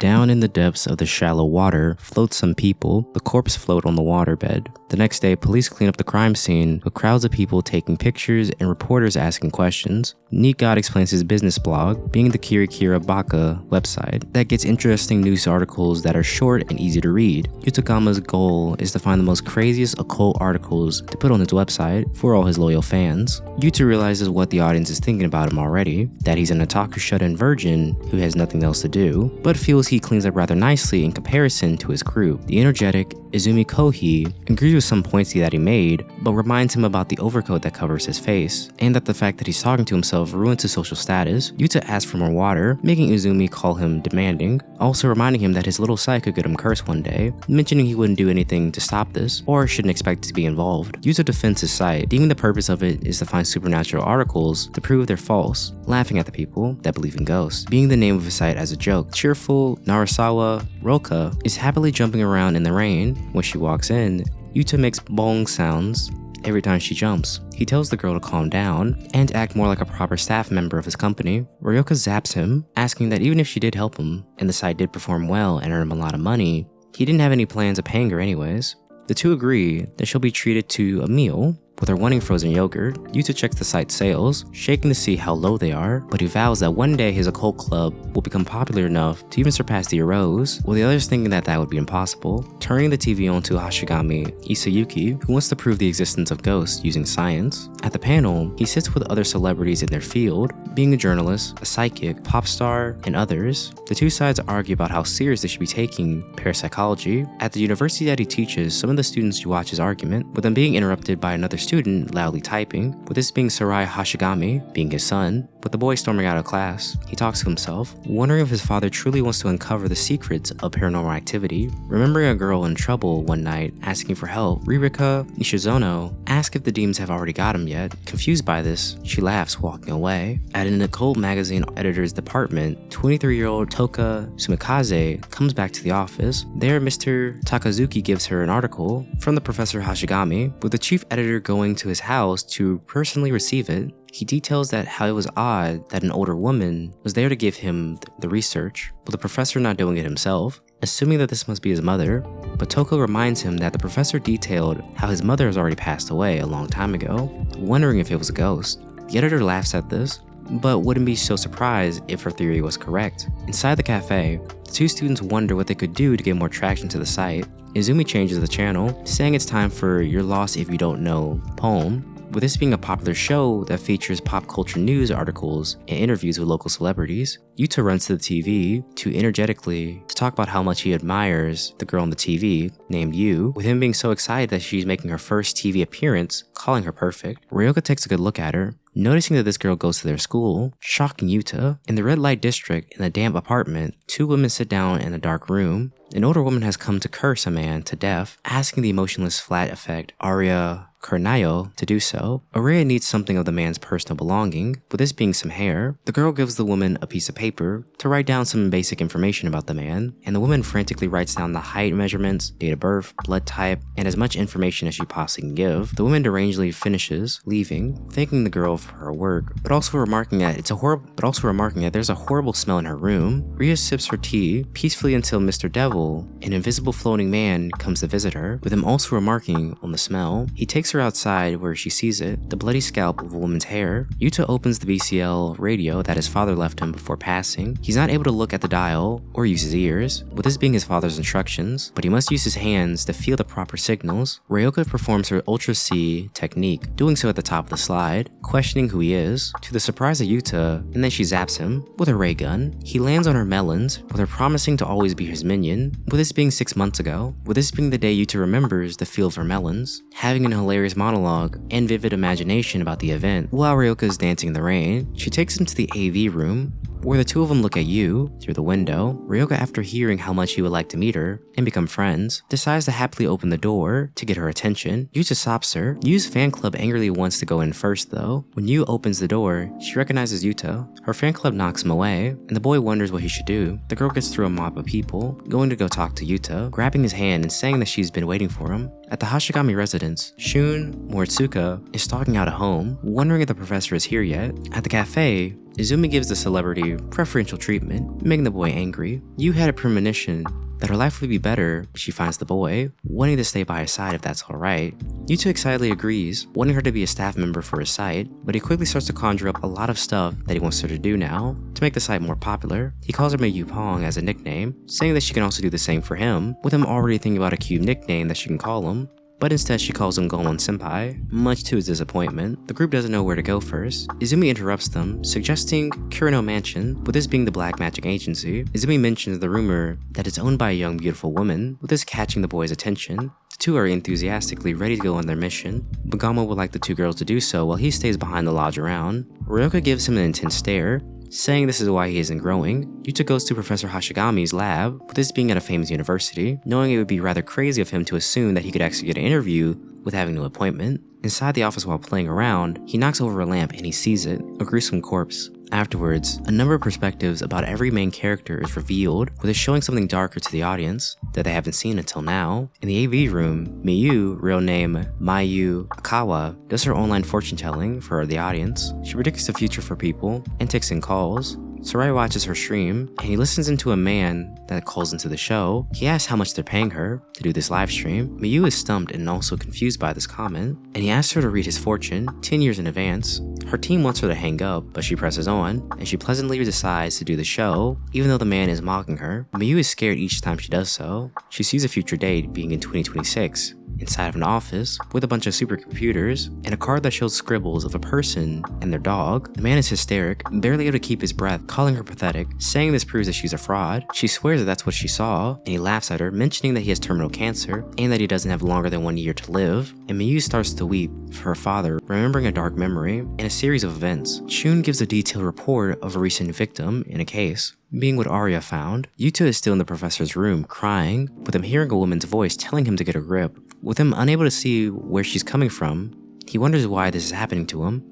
Down in the depths of the shallow water float some people. The corpse float on the waterbed. The next day, police clean up the crime scene with crowds of people taking pictures and reporters asking questions. Neat God explains his business blog, being the Kirikira Baka website that gets interesting news articles that are short and easy to read. Yutagama's goal is to find the most craziest occult articles to put on his website for all his loyal fans. Yuta realizes what the audience is thinking about him already, that he's an otaku shut-in virgin who has nothing else to do, but feels he cleans up rather nicely in comparison to his group. The energetic Izumi Kohi agrees with some points that he made, but reminds him about the overcoat that covers his face, and that the fact that he's talking to himself ruins his social status. Yuta asks for more water, making Izumi call him demanding, also reminding him that his little sight could get him cursed one day, mentioning he wouldn't do anything to stop this, or shouldn't expect to be involved. Yuta defends his sight, deeming the purpose of it is to find supernatural articles to prove they're false, laughing at the people that believe in ghosts, being the name of his site as a joke. Cheerful Narasawa Roka is happily jumping around in the rain. When she walks in, Yuta makes bong sounds every time she jumps. He tells the girl to calm down and act more like a proper staff member of his company. Ryoka zaps him, asking that even if she did help him, and the site did perform well and earn him a lot of money, he didn't have any plans of paying her anyways. The two agree that she'll be treated to a meal, with her wanting frozen yogurt. Yuta checks the site's sales, shaking to see how low they are, but he vows that one day his occult club will become popular enough to even surpass the Arose, while the others thinking that that would be impossible. Turning the TV on to Hashigami Isayuki, who wants to prove the existence of ghosts using science. At the panel, he sits with other celebrities in their field, being a journalist, a psychic, pop star, and others. The two sides argue about how serious they should be taking parapsychology. At the university that he teaches, some of the students watch his argument, with them being interrupted by another student loudly typing, with this being Sarai Hashigami, being his son, with the boy storming out of class. He talks to himself, wondering if his father truly wants to uncover the secrets of paranormal activity. Remembering a girl in trouble one night asking for help, Ririka Nishizono asks if the demons have already got him yet. Confused by this, she laughs, walking away. At an occult magazine editor's department, 23-year-old Toka Sumikaze comes back to the office. There, Mr. Takazuki gives her an article from the Professor Hashigami, with the chief editor going to his house to personally receive it. He details that how it was odd that an older woman was there to give him the research, with the professor not doing it himself, assuming that this must be his mother. But Toko reminds him that the professor detailed how his mother has already passed away a long time ago, wondering if it was a ghost. The editor laughs at this, but wouldn't be so surprised if her theory was correct. Inside the cafe, the two students wonder what they could do to get more traction to the site. Izumi changes the channel, saying it's time for You're Lost If You Don't Know poem, with this being a popular show that features pop culture news articles and interviews with local celebrities. Yuta runs to the TV to energetically talk about how much he admires the girl on the TV named Yu, with him being so excited that she's making her first TV appearance, calling her perfect. Ryoka takes a good look at her, noticing that this girl goes to their school, shocking Yuta. In the red light district, in a damp apartment, two women sit down in a dark room. An older woman has come to curse a man to death, asking the emotionless flat effect Arya Kurnayo to do so. Arya needs something of the man's personal belonging, with this being some hair. The girl gives the woman a piece of paper to write down some basic information about the man, and the woman frantically writes down the height measurements, date of birth, blood type, and as much information as she possibly can give. The woman derangedly finishes, leaving, thanking the girl for her work, but also remarking that there's a horrible smell in her room. Rhea sips her tea peacefully until Mr. Devil, an invisible floating man, comes to visit her, with him also remarking on the smell. He takes her outside where she sees it, the bloody scalp of a woman's hair. Yuta opens the BCL radio that his father left him before passing. He's not able to look at the dial or use his ears, with this being his father's instructions, but he must use his hands to feel the proper signals. Ryoka performs her Ultra C technique, doing so at the top of the slide, questioning who he is, to the surprise of Yuta, and then she zaps him with a ray gun. He lands on her melons, with her promising to always be his minion, with this being 6 months ago, with this being the day Yuta remembers the feel of her melons, having an hilarious monologue and vivid imagination about the event. While Ryoka is dancing in the rain, she takes him to the AV room, where the two of them look at Yu through the window. Ryoka, after hearing how much he would like to meet her and become friends, decides to happily open the door to get her attention. Yuta stops her. Yu's fan club angrily wants to go in first though. When Yu opens the door, she recognizes Yuta. Her fan club knocks him away, and the boy wonders what he should do. The girl gets through a mob of people, going to go talk to Yuta, grabbing his hand and saying that she's been waiting for him. At the Hashigami residence, Shun Moritsuka is stalking out a home, wondering if the professor is here yet. At the cafe, Izumi gives the celebrity preferential treatment, making the boy angry. Yu had a premonition that her life would be better if she finds the boy, wanting to stay by his side if that's alright. Yuta excitedly agrees, wanting her to be a staff member for his site, but he quickly starts to conjure up a lot of stuff that he wants her to do now. To make the site more popular, he calls her Mayu Pong as a nickname, saying that she can also do the same for him, with him already thinking about a cute nickname that she can call him. But instead she calls him Goemon Senpai. Much to his disappointment, the group doesn't know where to go first. Izumi interrupts them, suggesting Kurino Mansion, with this being the black magic agency. Izumi mentions the rumor that it's owned by a young beautiful woman, with this catching the boy's attention. The two are enthusiastically ready to go on their mission, but Goemon would like the two girls to do so while he stays behind the lodge around. Ryoka gives him an intense stare, saying this is why he isn't growing. Yuta goes to Professor Hashigami's lab, with this being at a famous university, knowing it would be rather crazy of him to assume that he could actually get an interview with having no appointment. Inside the office while playing around, he knocks over a lamp and he sees it, a gruesome corpse. Afterwards, a number of perspectives about every main character is revealed, with it showing something darker to the audience that they haven't seen until now. In the AV room, Miyu, real name Mayu Akawa, does her online fortune telling for the audience. She predicts the future for people and takes in calls. Sarai watches her stream, and he listens into a man that calls into the show. He asks how much they're paying her to do this live stream. Miyu is stumped and also confused by this comment, and he asks her to read his fortune 10 years in advance. Her team wants her to hang up, but she presses on, and she pleasantly decides to do the show, even though the man is mocking her. Miyu is scared each time she does so. She sees a future date being in 2026. Inside of an office with a bunch of supercomputers and a card that shows scribbles of a person and their dog. The man is hysteric, barely able to keep his breath, calling her pathetic, saying this proves that she's a fraud. She swears that that's what she saw, and he laughs at her, mentioning that he has terminal cancer and that he doesn't have longer than 1 year to live. And Miyu starts to weep for her father, remembering a dark memory and a series of events. Shun gives a detailed report of a recent victim in a case being what Arya found. Yuta is still in the professor's room, crying, with him hearing a woman's voice telling him to get a grip. With him unable to see where she's coming from, he wonders why this is happening to him.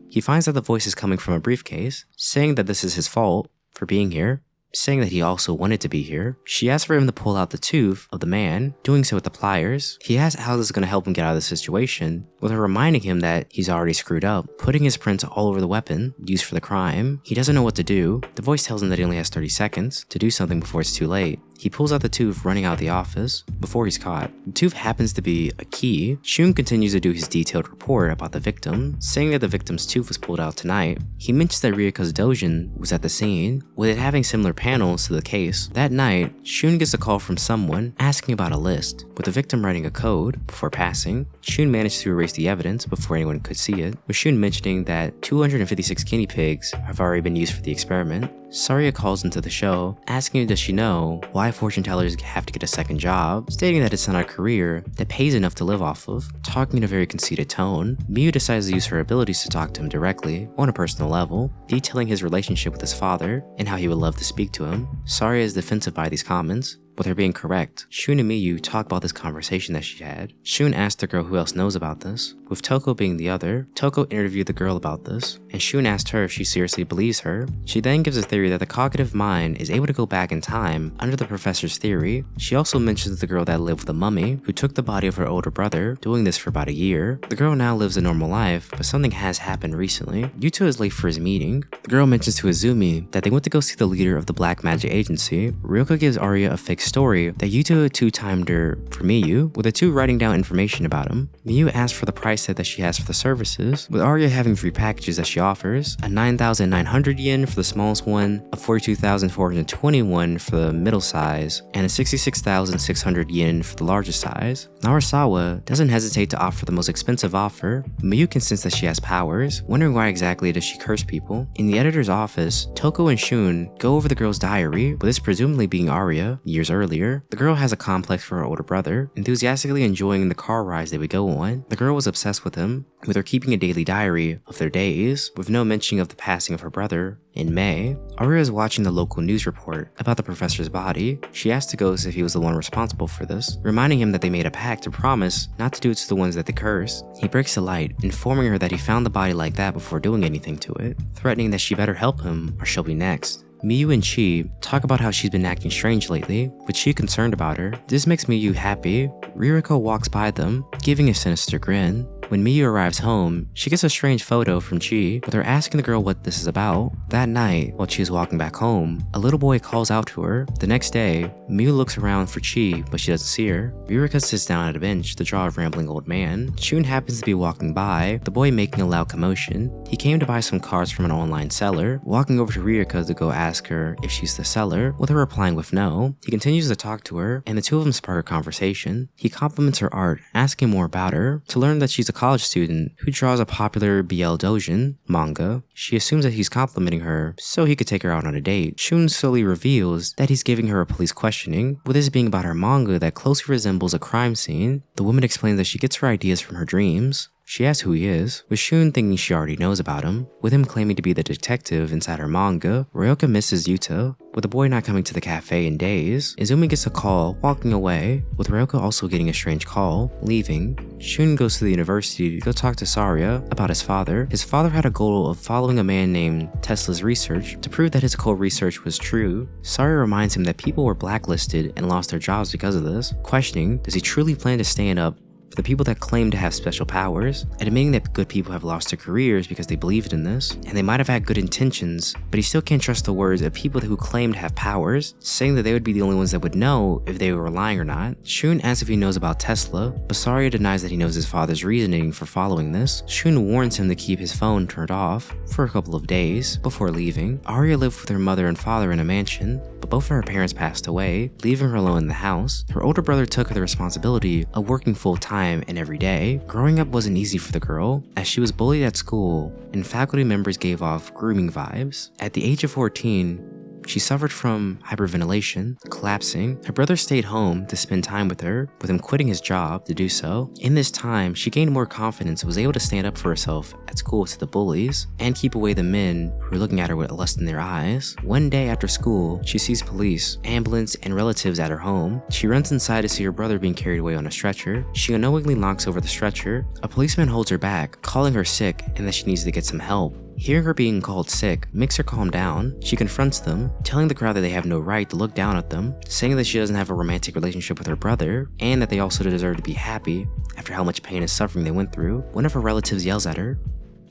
He finds that the voice is coming from a briefcase, saying that this is his fault for being here, saying that he also wanted to be here. She asks for him to pull out the tooth of the man, doing so with the pliers. He asks how this is going to help him get out of the situation, with her reminding him that he's already screwed up, putting his prints all over the weapon used for the crime. He doesn't know what to do. The voice tells him that he only has 30 seconds to do something before it's too late. He pulls out the tooth, running out of the office before he's caught. The tooth happens to be a key. Shun continues to do his detailed report about the victim, saying that the victim's tooth was pulled out tonight. He mentions that Ryuko's dojin was at the scene, with it having similar panels to the case. That night, Shun gets a call from someone asking about a list, with the victim writing a code before passing. Shun managed to erase the evidence before anyone could see it, with Shun mentioning that 256 guinea pigs have already been used for the experiment. Saria calls into the show, asking does she know why fortune tellers have to get a second job, stating that it's not a career that pays enough to live off of, talking in a very conceited tone. Miyu decides to use her abilities to talk to him directly, on a personal level, detailing his relationship with his father and how he would love to speak to him. Saria is defensive by these comments, with her being correct. Shun and Miyu talk about this conversation that she had. Shun asked the girl who else knows about this, with Toko being the other. Toko interviewed the girl about this, and Shun asked her if she seriously believes her. She then gives a theory that the cognitive mind is able to go back in time under the professor's theory. She also mentions the girl that lived with the mummy, who took the body of her older brother, doing this for about a year. The girl now lives a normal life, but something has happened recently. Yuta is late for his meeting. The girl mentions to Izumi that they went to go see the leader of the Black Magic Agency. Ryoka gives Arya a fake story that Yuta two-timed her for Miyu, with the two writing down information about him. Miyu asks for the price tag that she has for the services, with Arya having 3 packages that she offers, a 9,900 yen for the smallest one, a 42,421 for the middle size, and a 66,600 yen for the largest size. Narasawa doesn't hesitate to offer the most expensive offer. Miyu can sense that she has powers, wondering why exactly does she curse people. In the editor's office, Toko and Shun go over the girl's diary, with this presumably being Arya, years earlier. The girl has a complex for her older brother, enthusiastically enjoying the car rides they would go on. The girl was obsessed with him, with her keeping a daily diary of their days, with no mention of the passing of her brother in May. Arya is watching the local news report about the professor's body. She asks the ghost if he was the one responsible for this, reminding him that they made a pact to promise not to do it to the ones that they cursed. He breaks the light, informing her that he found the body like that before doing anything to it, threatening that she better help him or she'll be next. Miyu and Chi talk about how she's been acting strange lately, with Chi concerned about her. This makes Miyu happy. Ririko walks by them, giving a sinister grin. When Miyu arrives home, she gets a strange photo from Chi with her asking the girl what this is about. That night, while Chi is walking back home, a little boy calls out to her. The next day, Miyu looks around for Chi, but she doesn't see her. Ririka sits down at a bench to draw a rambling old man. Shun happens to be walking by, the boy making a loud commotion. He came to buy some cards from an online seller, walking over to Ririka to go ask her if she's the seller, with her replying with no. He continues to talk to her, and the two of them spark a conversation. He compliments her art, asking more about her, to learn that she's a college student who draws a popular BL Doujin manga. She assumes that he's complimenting her so he could take her out on a date. Shun slowly reveals that he's giving her a police questioning, with this being about her manga that closely resembles a crime scene. The woman explains that she gets her ideas from her dreams. She asks who he is, with Shun thinking she already knows about him, with him claiming to be the detective inside her manga. Ryoka misses Yuta, with the boy not coming to the cafe in days. Izumi gets a call, walking away, with Ryoka also getting a strange call, leaving. Shun goes to the university to go talk to Saria about his father. His father had a goal of following a man named Tesla's research to prove that his occult research was true. Saria reminds him that people were blacklisted and lost their jobs because of this, questioning, does he truly plan to stand up for the people that claim to have special powers, admitting that good people have lost their careers because they believed in this, and they might have had good intentions, but he still can't trust the words of people who claim to have powers, saying that they would be the only ones that would know if they were lying or not. Shun asks if he knows about Tesla, but Saria denies that he knows his father's reasoning for following this. Shun warns him to keep his phone turned off for a couple of days before leaving. Arya lived with her mother and father in a mansion, but both of her parents passed away, leaving her alone in the house. Her older brother took the responsibility of working full-time and every day. Growing up wasn't easy for the girl, as she was bullied at school and faculty members gave off grooming vibes. At the age of 14, she suffered from hyperventilation, collapsing. Her brother stayed home to spend time with her, with him quitting his job to do so. In this time, she gained more confidence and was able to stand up for herself at school to the bullies and keep away the men who were looking at her with lust in their eyes. One day after school, she sees police, ambulance, and relatives at her home. She runs inside to see her brother being carried away on a stretcher. She unknowingly knocks over the stretcher. A policeman holds her back, calling her sick and that she needs to get some help. Hearing her being called sick makes her calm down. She confronts them, telling the crowd that they have no right to look down at them, saying that she doesn't have a romantic relationship with her brother, and that they also deserve to be happy after how much pain and suffering they went through. One of her relatives yells at her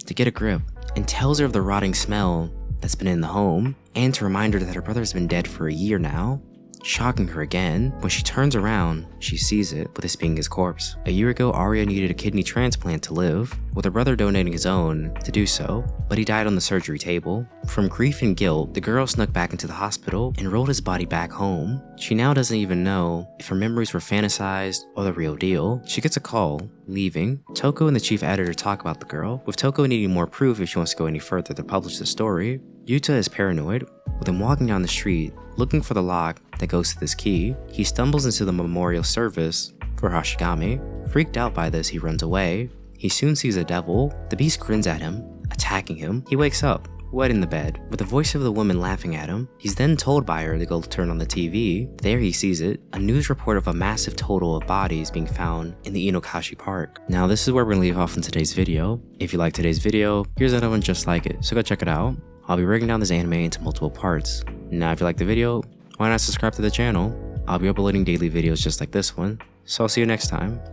to get a grip and tells her of the rotting smell that's been in the home, and to remind her that her brother has been dead for a year now. Shocking her again, when she turns around, she sees it, with this being his corpse. A year ago, Arya needed a kidney transplant to live, with her brother donating his own to do so, but he died on the surgery table. From grief and guilt, the girl snuck back into the hospital and rolled his body back home. She now doesn't even know if her memories were fantasized or the real deal. She gets a call, leaving. Toko and the chief editor talk about the girl, with Toko needing more proof if she wants to go any further to publish the story. Yuta is paranoid, with him walking down the street, looking for the lock that goes to this key. He stumbles into the memorial service for Hashigami. Freaked out by this, he runs away. He soon sees a devil. The beast grins at him, attacking him. He wakes up, wet in the bed, with the voice of the woman laughing at him. He's then told by her to go turn on the TV. There he sees it, a news report of a massive total of bodies being found in the Inokashi Park. Now this is where we're gonna leave off in today's video. If you like today's video, here's another one just like it, so go check it out. I'll be breaking down this anime into multiple parts. Now if you like the video, why not subscribe to the channel? I'll be uploading daily videos just like this one, so I'll see you next time.